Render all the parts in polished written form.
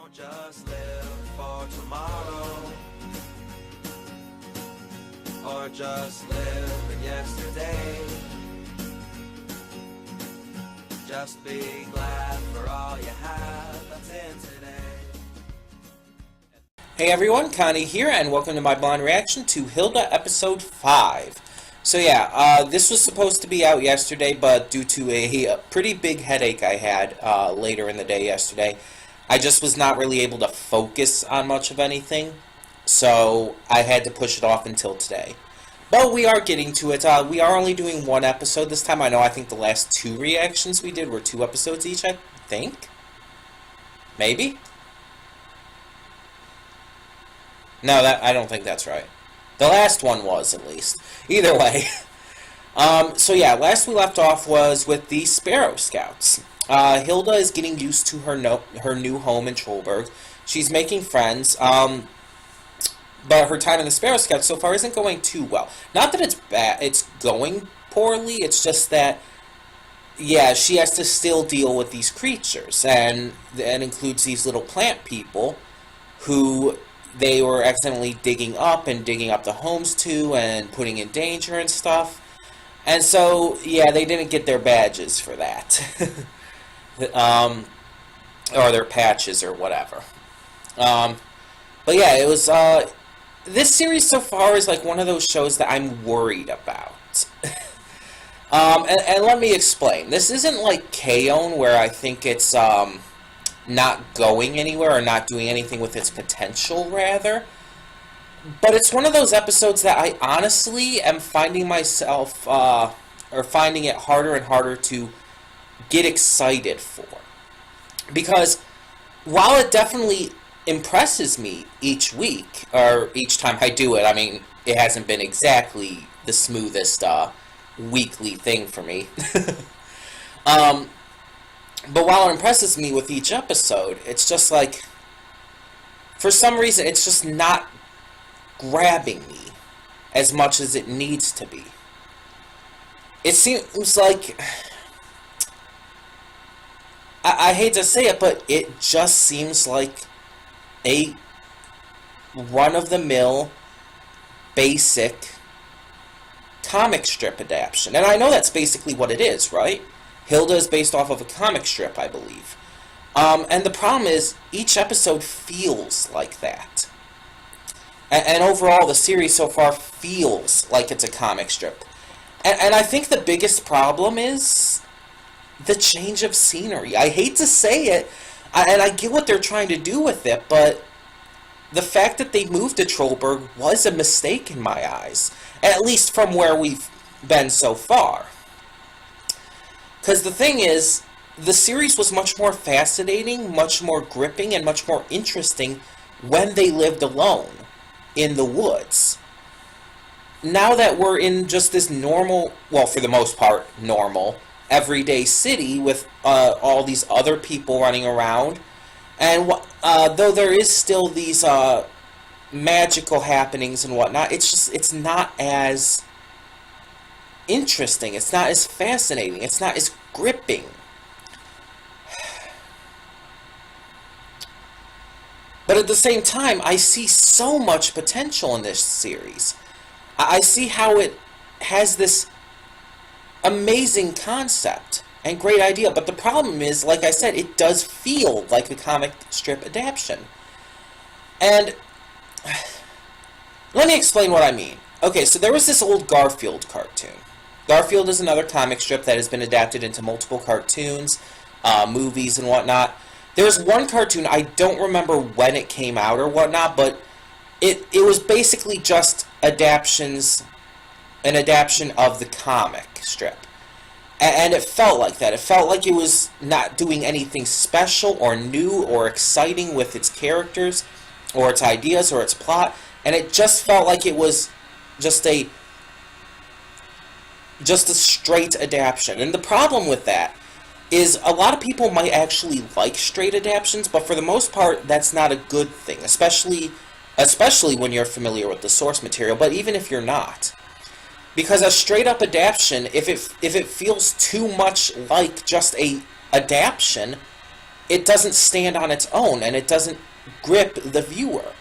Don't just live for tomorrow, or just live in yesterday. Just be glad for all you have that's in today. Hey everyone, Connie here, and welcome to my blind reaction to Hilda Episode 5. So yeah, this was supposed to be out yesterday, but due to a pretty big headache I had later in the day yesterday, I just was not really able to focus on much of anything, so I had to push it off until today. But we are getting to it. We are only doing one episode this time. I think the last two reactions we did were 2 episodes each, I think? Maybe? No, I don't think that's right. The last one was, at least. Either way. So yeah, last we left off was with the Sparrow Scouts. Hilda is getting used to her new home in Trollberg. She's making friends, but her time in the Sparrow Scouts so far isn't going too well. Not that it's bad, it's going poorly, it's just that, yeah, she has to still deal with these creatures, and that includes these little plant people who they were accidentally digging up the homes to and putting in danger and stuff. And so, yeah, they didn't get their badges for that. Or their patches or whatever. But yeah, it was, this series so far is like one of those shows that I'm worried about. And let me explain. This isn't like K-On! Where I think it's, not going anywhere or not doing anything with its potential, rather. But it's one of those episodes that I honestly am finding myself, or finding it harder and harder to get excited for. Because while it definitely impresses me each week, or each time I do it, I mean, it hasn't been exactly the smoothest, weekly thing for me. But while it impresses me with each episode, it's just like, for some reason, it's just not grabbing me as much as it needs to be. It seems like, I hate to say it, but it just seems like a run-of-the-mill, basic comic strip adaptation. And I know that's basically what it is, right? Hilda is based off of a comic strip, I believe. And the problem is, each episode feels like that. And overall, the series so far feels like it's a comic strip. And I think the biggest problem is the change of scenery. I hate to say it, and I get what they're trying to do with it, but the fact that they moved to Trollberg was a mistake in my eyes. At least from where we've been so far. Because the thing is, the series was much more fascinating, much more gripping, and much more interesting when they lived alone in the woods. Now that we're in just this normal, well, for the most part, normal, everyday city with all these other people running around, and though there is still these magical happenings and whatnot, it's not as interesting, it's not as fascinating, it's not as gripping. But at the same time, I see so much potential in this series. I see how it has this amazing concept and great idea, but the problem is, like I said, it does feel like a comic strip adaptation. And let me explain what I mean. Okay, so there was this old Garfield cartoon. Garfield is another comic strip that has been adapted into multiple cartoons, movies, and whatnot. There's one cartoon, I don't remember when it came out or whatnot, but it was basically just an adaptation of the comic strip. And it felt like that. It felt like it was not doing anything special or new or exciting with its characters or its ideas or its plot, and it just felt like it was just a straight adaptation. And the problem with that is a lot of people might actually like straight adaptations, but for the most part, that's not a good thing, especially when you're familiar with the source material, but even if you're not. Because a straight-up adaptation, if it feels too much like just a adaptation, it doesn't stand on its own, and it doesn't grip the viewer.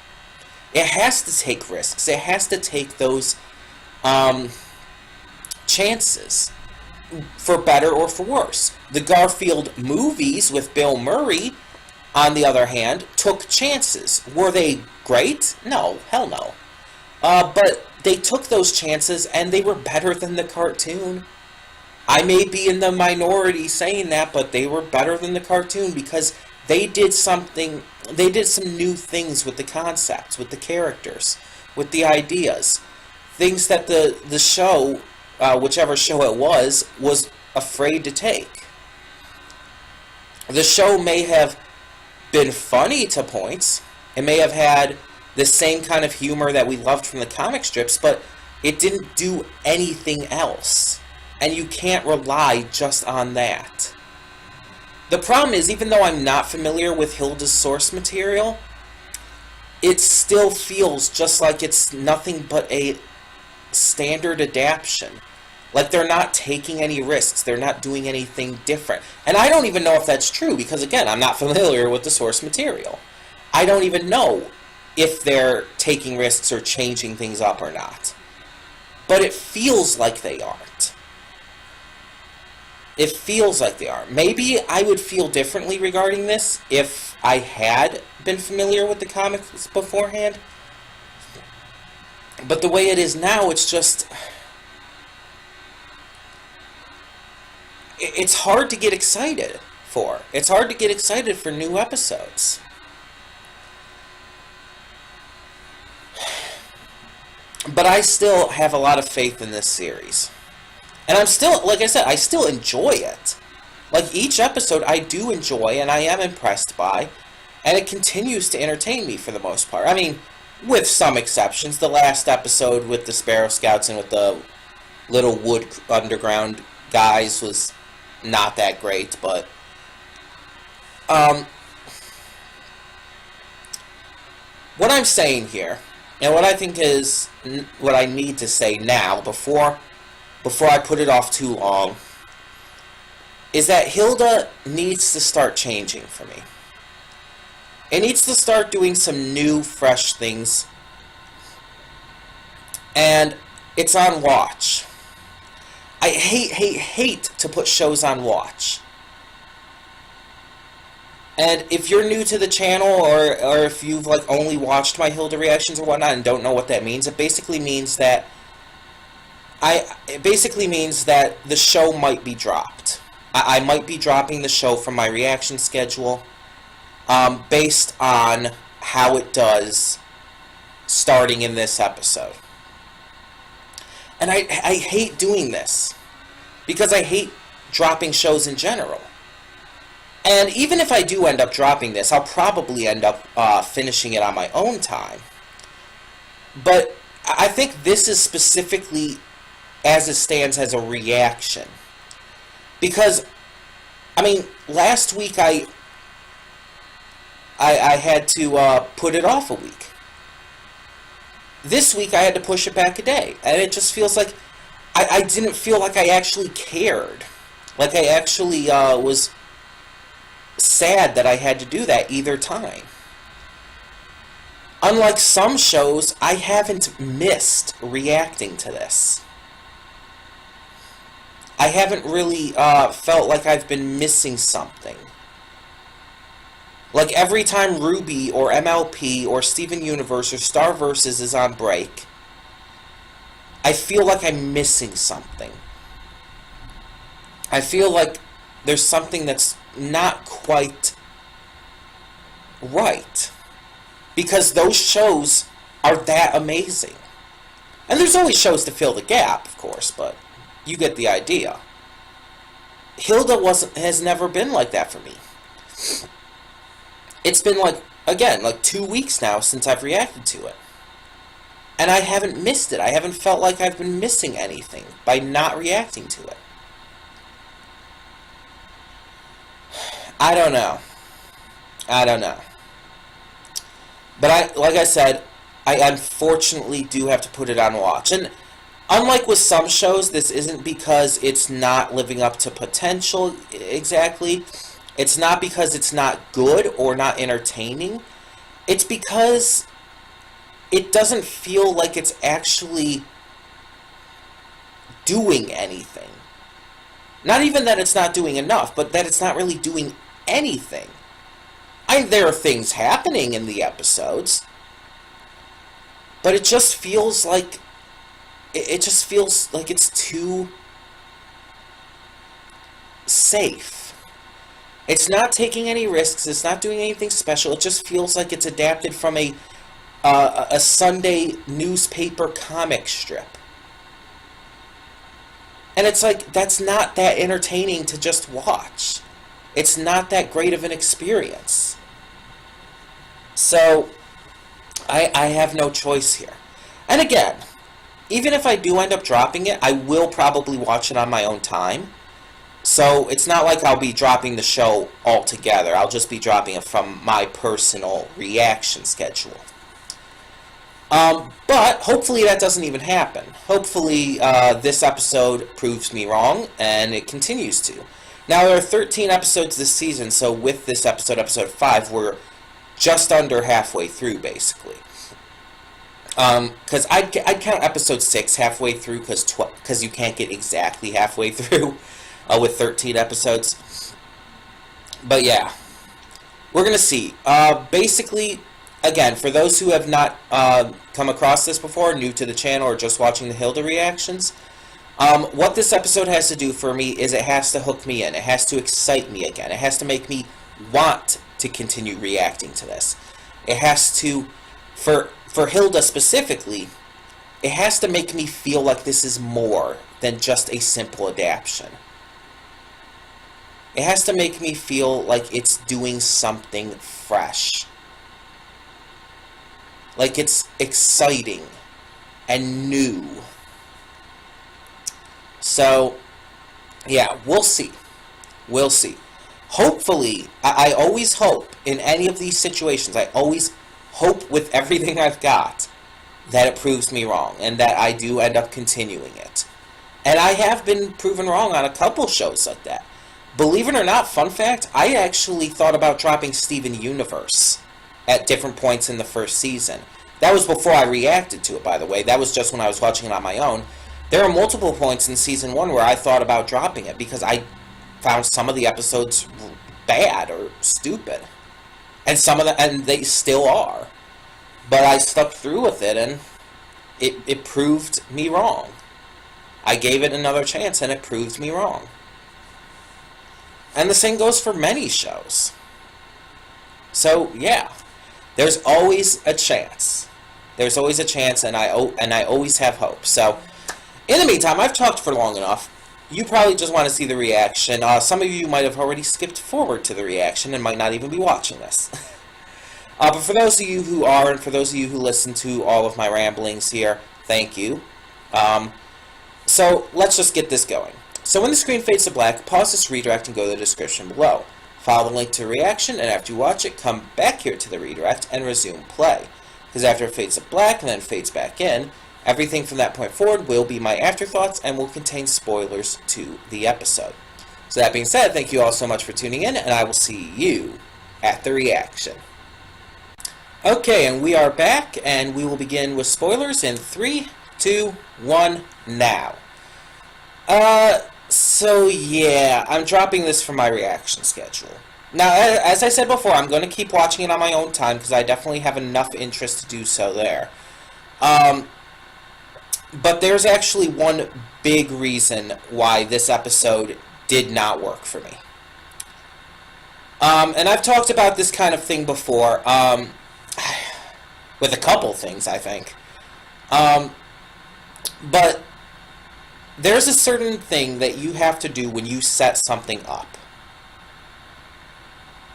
It has to take risks. It has to take those chances, for better or for worse. The Garfield movies with Bill Murray, on the other hand, took chances. Were they great? No, hell no. But they took those chances, and they were better than the cartoon. I may be in the minority saying that, but they were better than the cartoon because they did something, they did some new things with the concepts, with the characters, with the ideas. Things that the show, whichever show it was afraid to take. The show may have been funny to points. It may have had the same kind of humor that we loved from the comic strips, but it didn't do anything else. And you can't rely just on that. The problem is, even though I'm not familiar with Hilda's source material, it still feels just like it's nothing but a standard adaptation. Like they're not taking any risks. They're not doing anything different. And I don't even know if that's true because, again, I'm not familiar with the source material. I don't even know if they're taking risks or changing things up or not. But it feels like they aren't. It feels like they are. Maybe I would feel differently regarding this if I had been familiar with the comics beforehand. But the way it is now, it's just... it's hard to get excited for. It's hard to get excited for new episodes. But I still have a lot of faith in this series. And I'm still, like I said, I still enjoy it. Like, each episode I do enjoy and I am impressed by. And it continues to entertain me for the most part. I mean, with some exceptions. The last episode with the Sparrow Scouts and with the little wood underground guys was not that great, but... what I'm saying here, and what I think is what I need to say now, before I put it off too long, is that Hilda needs to start changing for me. It needs to start doing some new, fresh things. And it's on watch. I hate to put shows on watch. And if you're new to the channel, or if you've only watched my Hilda reactions or whatnot and don't know what that means, it basically means that the show might be dropped. I might be dropping the show from my reaction schedule based on how it does starting in this episode. And I hate doing this because I hate dropping shows in general. And even if I do end up dropping this, I'll probably end up finishing it on my own time. But I think this is specifically as it stands as a reaction. Because, I mean, last week I had to put it off a week. This week I had to push it back a day. And it just feels like I didn't feel like I actually cared. Like I actually was sad that I had to do that either time. Unlike some shows, I haven't missed reacting to this. I haven't really felt like I've been missing something. Like every time Ruby or MLP or Steven Universe or Starverses is on break, I feel like I'm missing something. I feel like there's something that's not quite right. Because those shows are that amazing. And there's always shows to fill the gap, of course, but you get the idea. Hilda has never been like that for me. It's been like 2 weeks now since I've reacted to it. And I haven't missed it. I haven't felt like I've been missing anything by not reacting to it. I don't know. But like I said, I unfortunately do have to put it on watch. And unlike with some shows, this isn't because it's not living up to potential exactly. It's not because it's not good or not entertaining. It's because it doesn't feel like it's actually doing anything. Not even that it's not doing enough, but that it's not really doing anything. There are things happening in the episodes, but it just feels like it's too safe. It's not taking any risks. It's not doing anything special. It just feels like it's adapted from a Sunday newspaper comic strip. And it's like, that's not that entertaining to just watch. It's not that great of an experience. So, I have no choice here. And again, even if I do end up dropping it, I will probably watch it on my own time. So, it's not like I'll be dropping the show altogether. I'll just be dropping it from my personal reaction schedule. But hopefully that doesn't even happen. Hopefully this episode proves me wrong, and it continues to. Now, there are 13 episodes this season, so with this episode, episode 5, we're just under halfway through, basically. Because I'd count episode 6 halfway through, because you can't get exactly halfway through with 13 episodes. But yeah, we're going to see. Basically, again, for those who have not come across this before, new to the channel, or just watching the Hilda reactions, what this episode has to do for me is it has to hook me in. It has to excite me again. It has to make me want to continue reacting to this. It has to, for Hilda specifically, it has to make me feel like this is more than just a simple adaptation. It has to make me feel like it's doing something fresh. Like it's exciting and new. So, yeah, we'll see. We'll see. Hopefully, I always hope in any of these situations, I always hope with everything I've got that it proves me wrong and that I do end up continuing it. And I have been proven wrong on a couple shows like that. Believe it or not, fun fact, I actually thought about dropping Steven Universe at different points in the first season. That was before I reacted to it, by the way. That was just when I was watching it on my own. There are multiple points in season 1 where I thought about dropping it because I found some of the episodes bad or stupid. And they still are. But I stuck through with it, and it proved me wrong. I gave it another chance, and it proved me wrong. And the same goes for many shows. So, yeah. There's always a chance. There's always a chance, and I always have hope. So, in the meantime, I've talked for long enough. You probably just want to see the reaction. Some of you might have already skipped forward to the reaction and might not even be watching this. But for those of you who are, and for those of you who listen to all of my ramblings here, thank you. So, let's just get this going. So when the screen fades to black, pause this redirect and go to the description below. Follow the link to the reaction, and after you watch it, come back here to the redirect and resume play. Because after it fades to black and then fades back in, everything from that point forward will be my afterthoughts and will contain spoilers to the episode. So that being said, thank you all so much for tuning in, and I will see you at the reaction. Okay, and we are back, and we will begin with spoilers in 3, 2, 1, now. So yeah, I'm dropping this from my reaction schedule. Now, as I said before, I'm going to keep watching it on my own time, because I definitely have enough interest to do so there. But there's actually one big reason why this episode did not work for me. And I've talked about this kind of thing before, with a couple things, I think. But there's a certain thing that you have to do when you set something up.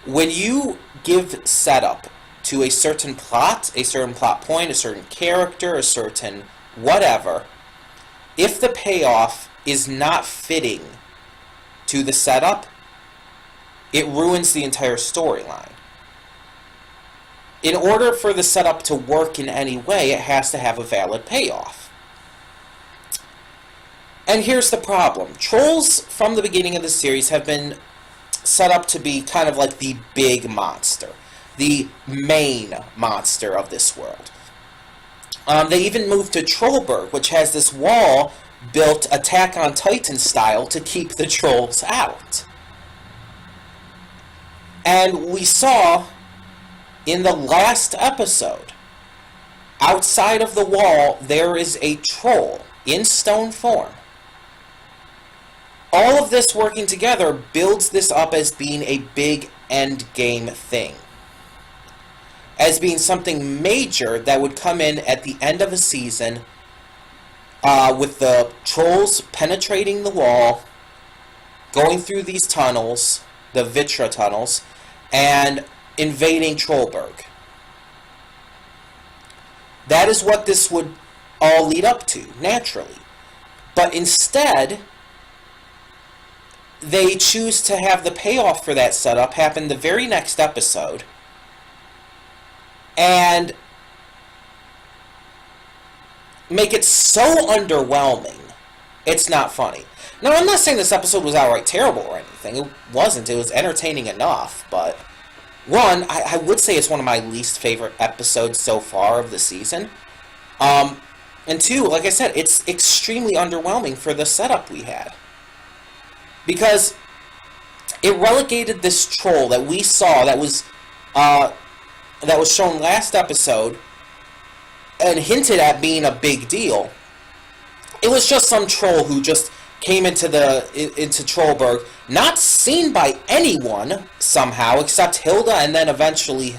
When you give setup to a certain plot point, a certain character, a certain whatever, if the payoff is not fitting to the setup, it ruins the entire storyline. In order for the setup to work in any way, it has to have a valid payoff. And here's the problem. Trolls from the beginning of the series have been set up to be kind of like the big monster, the main monster of this world. They even moved to Trollberg, which has this wall built Attack on Titan style to keep the trolls out. And we saw in the last episode, outside of the wall, there is a troll in stone form. All of this working together builds this up as being a big end game thing. As being something major that would come in at the end of a season, with the trolls penetrating the wall, going through these tunnels, the Vitra tunnels, and invading Trollberg. That is what this would all lead up to, naturally. But instead, they choose to have the payoff for that setup happen the very next episode, and make it so underwhelming, it's not funny. Now, I'm not saying this episode was outright terrible or anything. It wasn't. It was entertaining enough, but one, I would say it's one of my least favorite episodes so far of the season. And two, like I said, it's extremely underwhelming for the setup we had. Because it relegated this troll that we saw that was shown last episode and hinted at being a big deal. It was just some troll who just came into Trollberg, not seen by anyone somehow except Hilda, and then eventually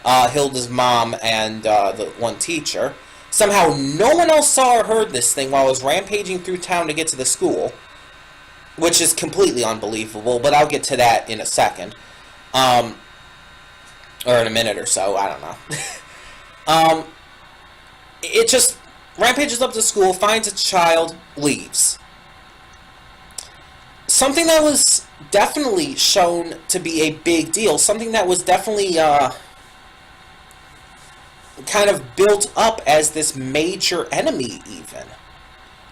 Hilda's mom and the one teacher. Somehow no one else saw or heard this thing while it was rampaging through town to get to the school, which is completely unbelievable, but I'll get to that in a second. Or in a minute or so, I don't know. It just rampages up to school, finds a child, leaves. Something that was definitely shown to be a big deal, something that was definitely kind of built up as this major enemy even.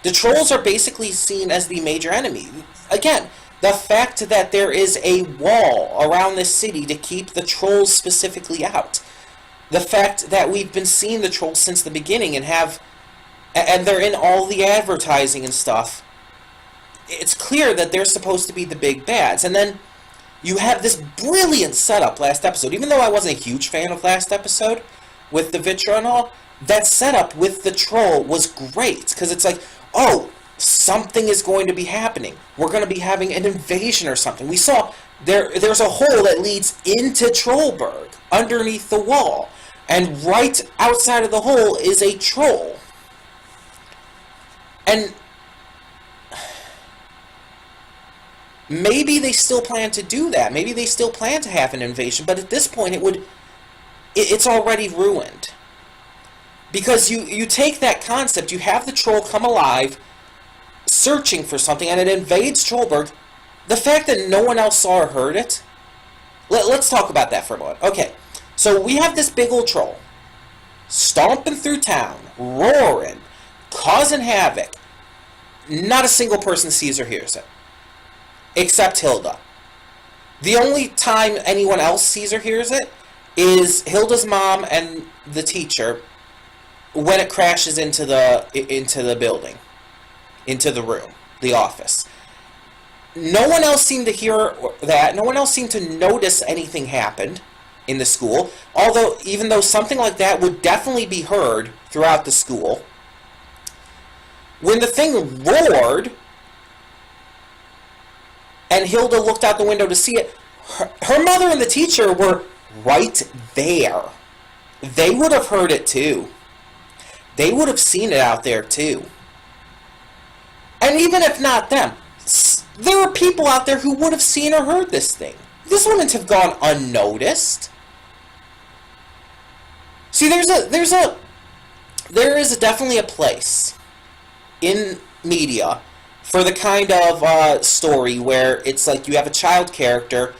The trolls are basically seen as the major enemy. Again, the fact that there is a wall around this city to keep the trolls specifically out. The fact that we've been seeing the trolls since the beginning and they're in all the advertising and stuff. It's clear that they're supposed to be the big bads. And then you have this brilliant setup last episode. Even though I wasn't a huge fan of last episode with the Vitra and all, that setup with the troll was great. Because it's like, oh, something is going to be happening. We're going to be having an invasion or something. We saw there's a hole that leads into Trollberg underneath the wall. And right outside of the hole is a troll. And maybe they still plan to do that. Maybe they still plan to have an invasion. But at this point, it's already ruined. Because you take that concept, you have the troll come alive, searching for something, and it invades Trollberg. The fact that no one else saw or heard it, let's talk about that for a moment. Okay, so we have this big old troll, stomping through town, roaring, causing havoc. Not a single person sees or hears it, except Hilda. The only time anyone else sees or hears it is Hilda's mom and the teacher when it crashes into the building, into the room, the office. No one else seemed to hear that. No one else seemed to notice anything happened in the school. Even though something like that would definitely be heard throughout the school. When the thing roared, and Hilda looked out the window to see it, her mother and the teacher were right there. They would have heard it too. They would have seen it out there too. And even if not them, there are people out there who would have seen or heard this thing. This wouldn't have gone unnoticed. See, there is definitely a place in media for the kind of story where it's like you have a child character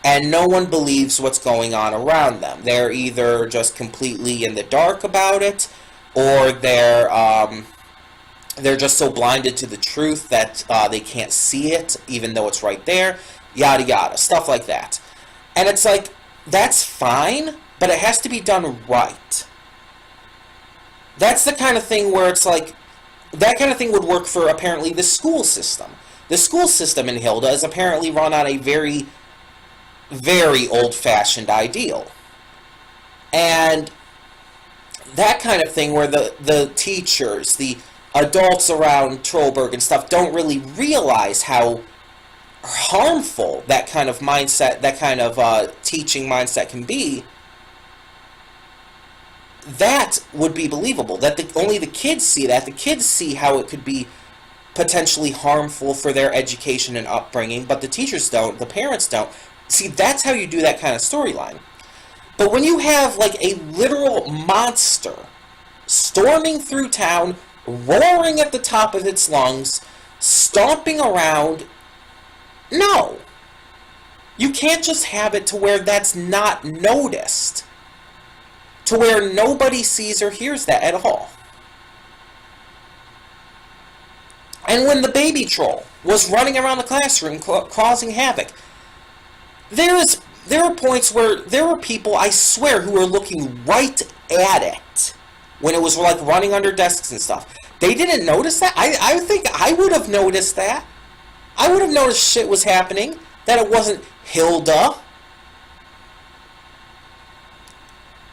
and no one believes what's going on around them. They're either just completely in the dark about it, or they're just so blinded to the truth that they can't see it, even though it's right there. yada yada, stuff like that. And it's like, that's fine, but it has to be done right. That's the kind of thing where it's like, that kind of thing would work for apparently the school system. The school system in Hilda is apparently run on a very, very old-fashioned ideal. And that kind of thing where the teachers, the adults around Trollberg and stuff don't really realize how harmful that kind of mindset, that kind of teaching mindset can be, that would be believable. That only the kids see that. The kids see how it could be potentially harmful for their education and upbringing, but the teachers don't, the parents don't. See, that's how you do that kind of storyline. But when you have, like, a literal monster storming through town, roaring at the top of its lungs, stomping around, no. You can't just have it to where that's not noticed. To where nobody sees or hears that at all. And when the baby troll was running around the classroom causing havoc, there are points where there were people, I swear, who were looking right at it when it was like running under desks and stuff. They didn't notice that? I think I would have noticed that. I would have noticed shit was happening, that it wasn't Hilda.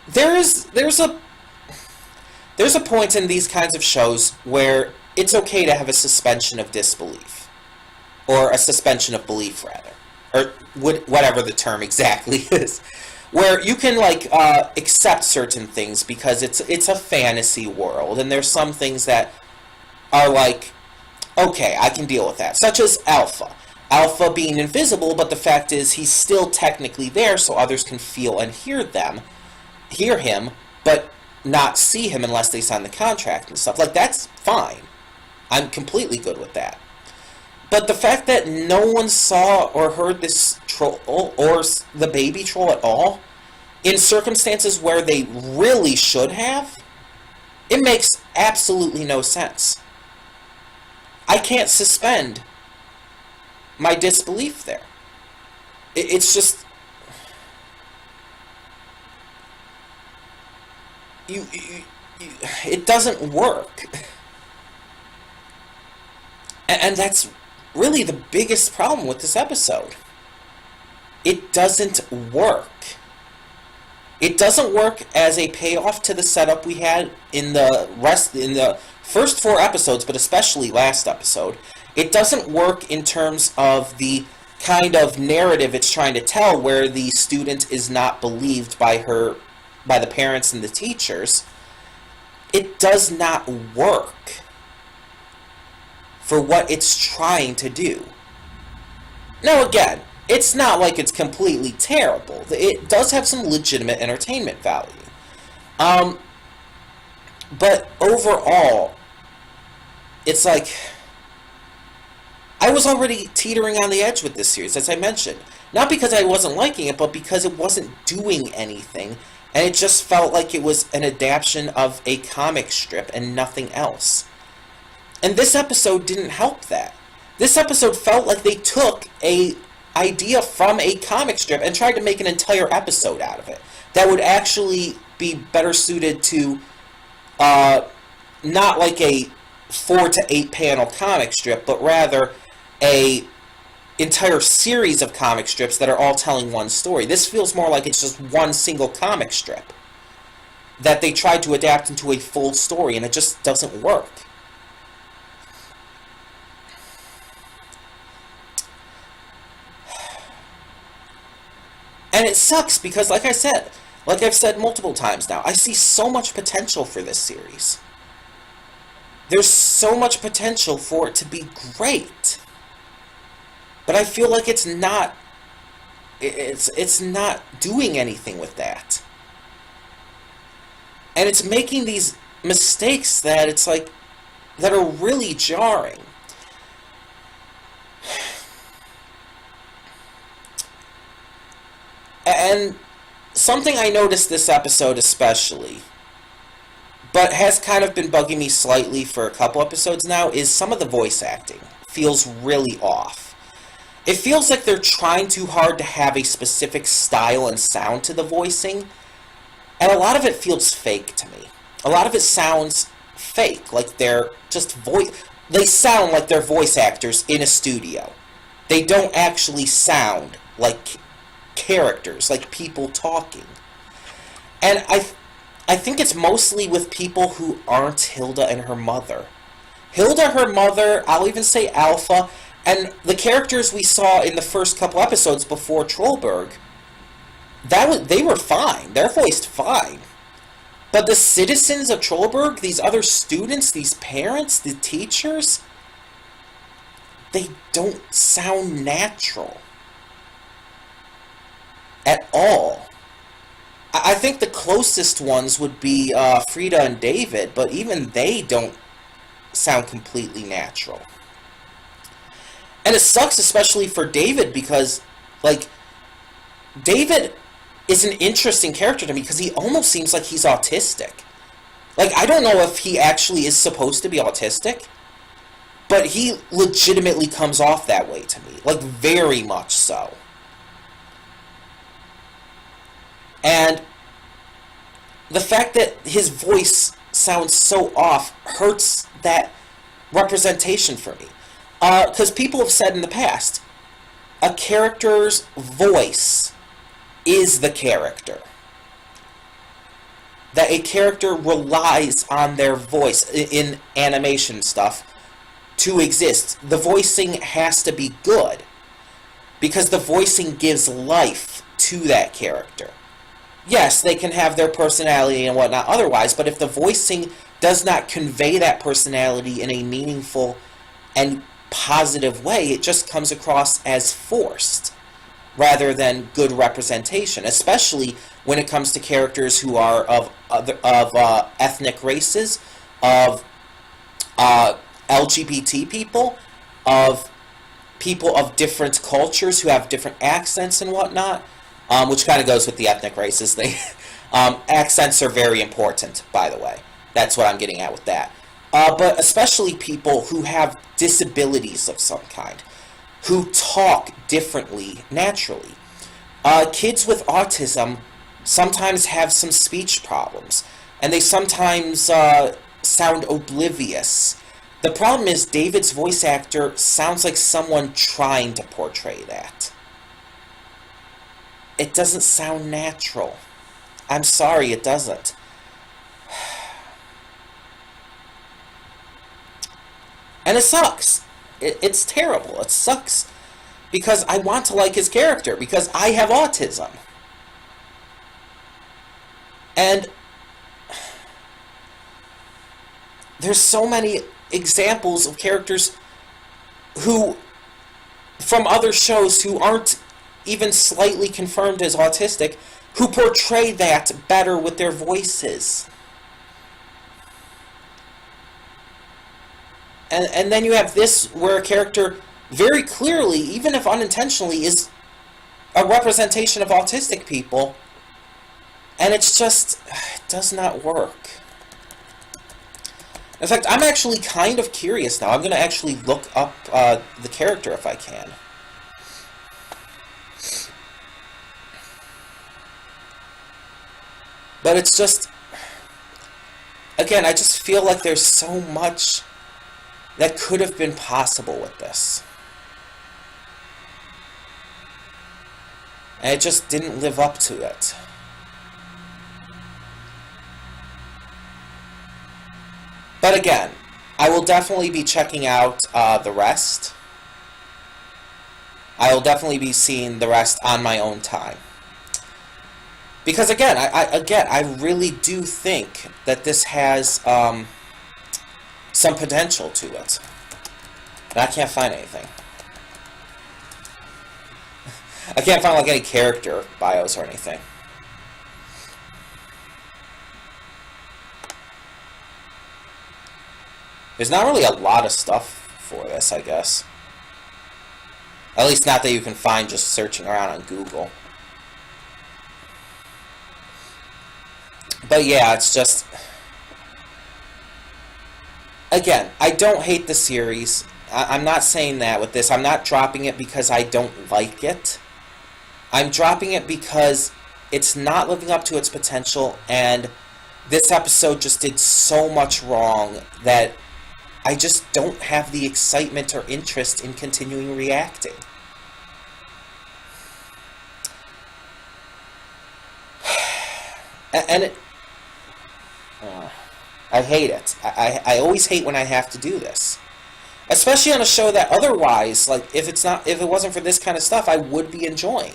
There's a point in these kinds of shows where it's okay to have a suspension of disbelief. Or a suspension of belief, rather. Or whatever the term exactly is. Where you can, like, accept certain things because it's a fantasy world. And there's some things that are like, okay, I can deal with that. Such as Alpha. Alpha being invisible, but the fact is he's still technically there so others can feel and hear him, but not see him unless they sign the contract and stuff. Like, that's fine. I'm completely good with that. But the fact that no one saw or heard this troll or the baby troll at all, in circumstances where they really should have, it makes absolutely no sense. I can't suspend my disbelief there. It's just... it doesn't work. And that's really the biggest problem with this episode. It doesn't work. It doesn't work as a payoff to the setup we had in the first 4 episodes, but especially last episode. It doesn't work in terms of the kind of narrative it's trying to tell, where the student is not believed by the parents and the teachers. It does not work for what it's trying to do. Now again, it's not like it's completely terrible. It does have some legitimate entertainment value. But overall, it's like, I was already teetering on the edge with this series, as I mentioned. Not because I wasn't liking it, but because it wasn't doing anything, and it just felt like it was an adaptation of a comic strip and nothing else. And this episode didn't help that. This episode felt like they took a idea from a comic strip and tried to make an entire episode out of it that would actually be better suited to not like a 4 to 8 panel comic strip, but rather a entire series of comic strips that are all telling one story. This feels more like it's just one single comic strip that they tried to adapt into a full story, and it just doesn't work. And it sucks because, like I've said multiple times now, I see so much potential for this series. There's so much potential for it to be great. But I feel like it's not doing anything with that. And it's making these mistakes that it's like, that are really jarring. And something I noticed this episode especially, but has kind of been bugging me slightly for a couple episodes now, is some of the voice acting feels really off. it feels like they're trying too hard to have a specific style and sound to the voicing, and a lot of it feels fake to me. A lot of it sounds fake, like they're just they sound like they're voice actors in a studio. They don't actually sound like characters, like people talking. And I think it's mostly with people who aren't Hilda and her mother. Hilda, her mother, I'll even say Alpha, and the characters we saw in the first couple episodes before Trollberg, they were fine. They're voiced fine. But the citizens of Trollberg, these other students, these parents, the teachers, they don't sound natural. At all. I think the closest ones would be Frida and David, but even they don't sound completely natural. And it sucks especially for David because, like, David is an interesting character to me because he almost seems like he's autistic. Like, I don't know if he actually is supposed to be autistic, but he legitimately comes off that way to me. Like, very much so. And the fact that his voice sounds so off hurts that representation for me. Because people have said in the past, a character's voice is the character. That a character relies on their voice in animation stuff to exist. The voicing has to be good. Because the voicing gives life to that character. Yes, they can have their personality and whatnot otherwise, but if the voicing does not convey that personality in a meaningful and positive way, it just comes across as forced rather than good representation, especially when it comes to characters who are of ethnic races, of LGBT people, of people of different cultures who have different accents and whatnot. Which kind of goes with the ethnic races thing. Accents are very important, by the way. That's what I'm getting at with that. But especially people who have disabilities of some kind, who talk differently naturally. Kids with autism sometimes have some speech problems, and they sometimes sound oblivious. The problem is David's voice actor sounds like someone trying to portray that. It doesn't sound natural. I'm sorry, it doesn't. And it sucks. It's terrible. It sucks. Because I want to like his character. Because I have autism. And there's so many examples of characters who, from other shows, who aren't even slightly confirmed as autistic, who portray that better with their voices. And then you have this, where a character very clearly, even if unintentionally, is a representation of autistic people, and it's just, it does not work. In fact, I'm actually kind of curious now. I'm going to actually look up the character if I can. But it's just, again, I just feel like there's so much that could have been possible with this. And it just didn't live up to it. But again, I will definitely be checking out the rest. I will definitely be seeing the rest on my own time. Because again, I really do think that this has some potential to it. But I can't find anything. I can't find like any character bios or anything. There's not really a lot of stuff for this, I guess. At least not that you can find just searching around on Google. But yeah, it's just... Again, I don't hate the series. I'm not saying that with this. I'm not dropping it because I don't like it. I'm dropping it because it's not living up to its potential, and this episode just did so much wrong that I just don't have the excitement or interest in continuing reacting. And I hate it. I always hate when I have to do this. Especially on a show that otherwise, like, if it wasn't for this kind of stuff, I would be enjoying.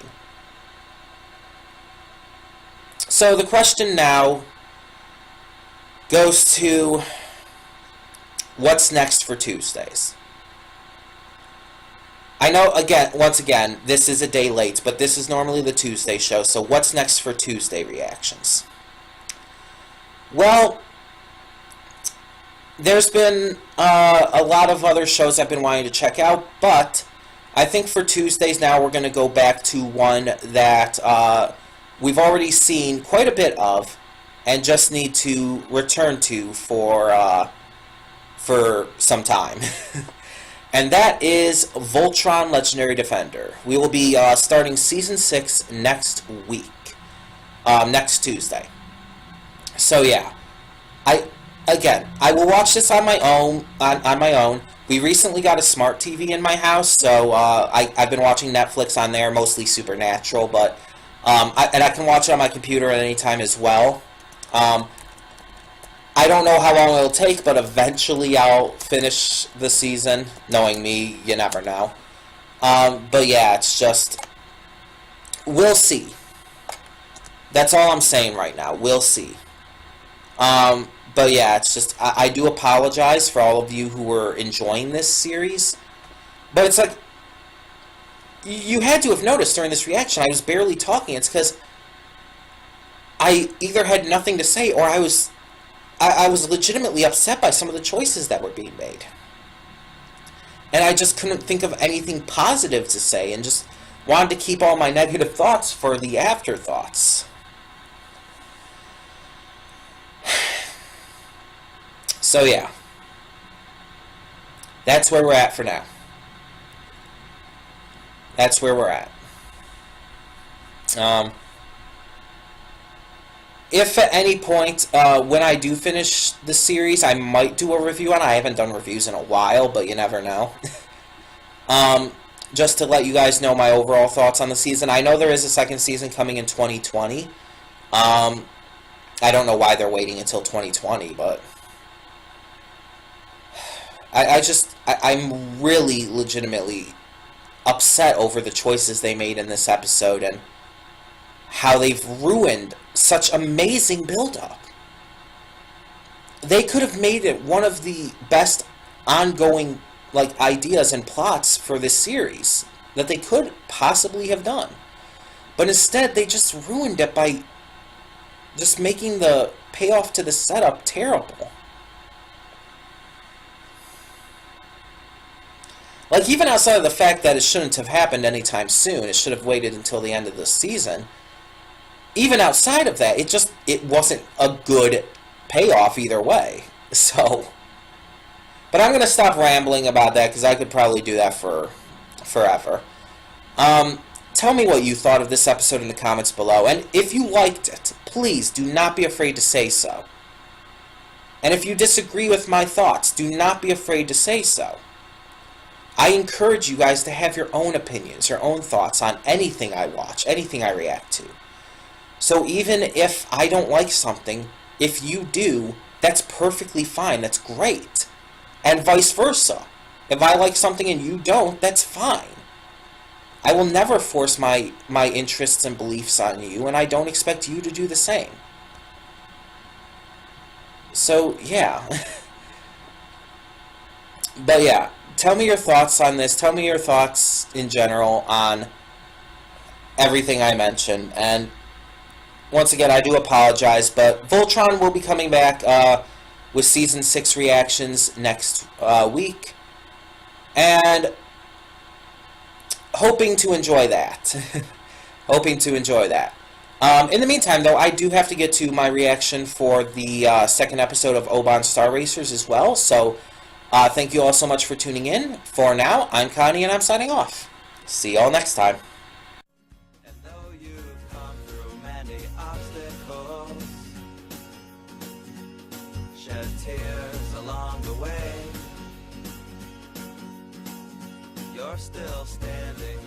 So the question now goes to, what's next for Tuesdays? I know, once again, this is a day late, but this is normally the Tuesday show, so what's next for Tuesday reactions? Well, there's been a lot of other shows I've been wanting to check out, but I think for Tuesdays now we're going to go back to one that we've already seen quite a bit of and just need to return to for some time. And that is Voltron Legendary Defender. We will be starting Season 6 next week. Next Tuesday. So yeah. I will watch this on my own. We recently got a smart TV in my house, so I've been watching Netflix on there, mostly Supernatural, but I can watch it on my computer at any time as well. I don't know how long it'll take, but eventually I'll finish the season. Knowing me, you never know. But yeah, it's just, we'll see. That's all I'm saying right now. We'll see. But yeah, it's just, I do apologize for all of you who were enjoying this series. But it's like, you had to have noticed during this reaction, I was barely talking. It's because I either had nothing to say, or I was legitimately upset by some of the choices that were being made. And I just couldn't think of anything positive to say, and just wanted to keep all my negative thoughts for the afterthoughts. So yeah, that's where we're at for now. That's where we're at. If at any point, when I do finish the series, I might do a review on it. I haven't done reviews in a while, but you never know. Just to let you guys know my overall thoughts on the season. I know there is a second season coming in 2020. I don't know why they're waiting until 2020, but I'm really legitimately upset over the choices they made in this episode and how they've ruined such amazing build-up. They could have made it one of the best ongoing ideas and plots for this series that they could possibly have done. But instead, they just ruined it by just making the payoff to the setup terrible. Even outside of the fact that it shouldn't have happened anytime soon, it should have waited until the end of the season. Even outside of that, it wasn't a good payoff either way. So, but I'm going to stop rambling about that because I could probably do that for forever. Tell me what you thought of this episode in the comments below, and if you liked it, please do not be afraid to say so. And if you disagree with my thoughts, do not be afraid to say so. I encourage you guys to have your own opinions, your own thoughts on anything I watch, anything I react to. So even if I don't like something, if you do, that's perfectly fine, that's great. And vice versa. If I like something and you don't, that's fine. I will never force my interests and beliefs on you, and I don't expect you to do the same. So, yeah. But yeah. Tell me your thoughts on this. Tell me your thoughts in general on everything I mentioned. And once again, I do apologize, but Voltron will be coming back with Season 6 reactions next week. And hoping to enjoy that. Hoping to enjoy that. In the meantime, though, I do have to get to my reaction for the second episode of Oban Star Racers as well. So Thank you all so much for tuning in. For now, I'm Connie and I'm signing off. See y'all next time. And though you've come through many obstacles, shed tears along the way, you're still standing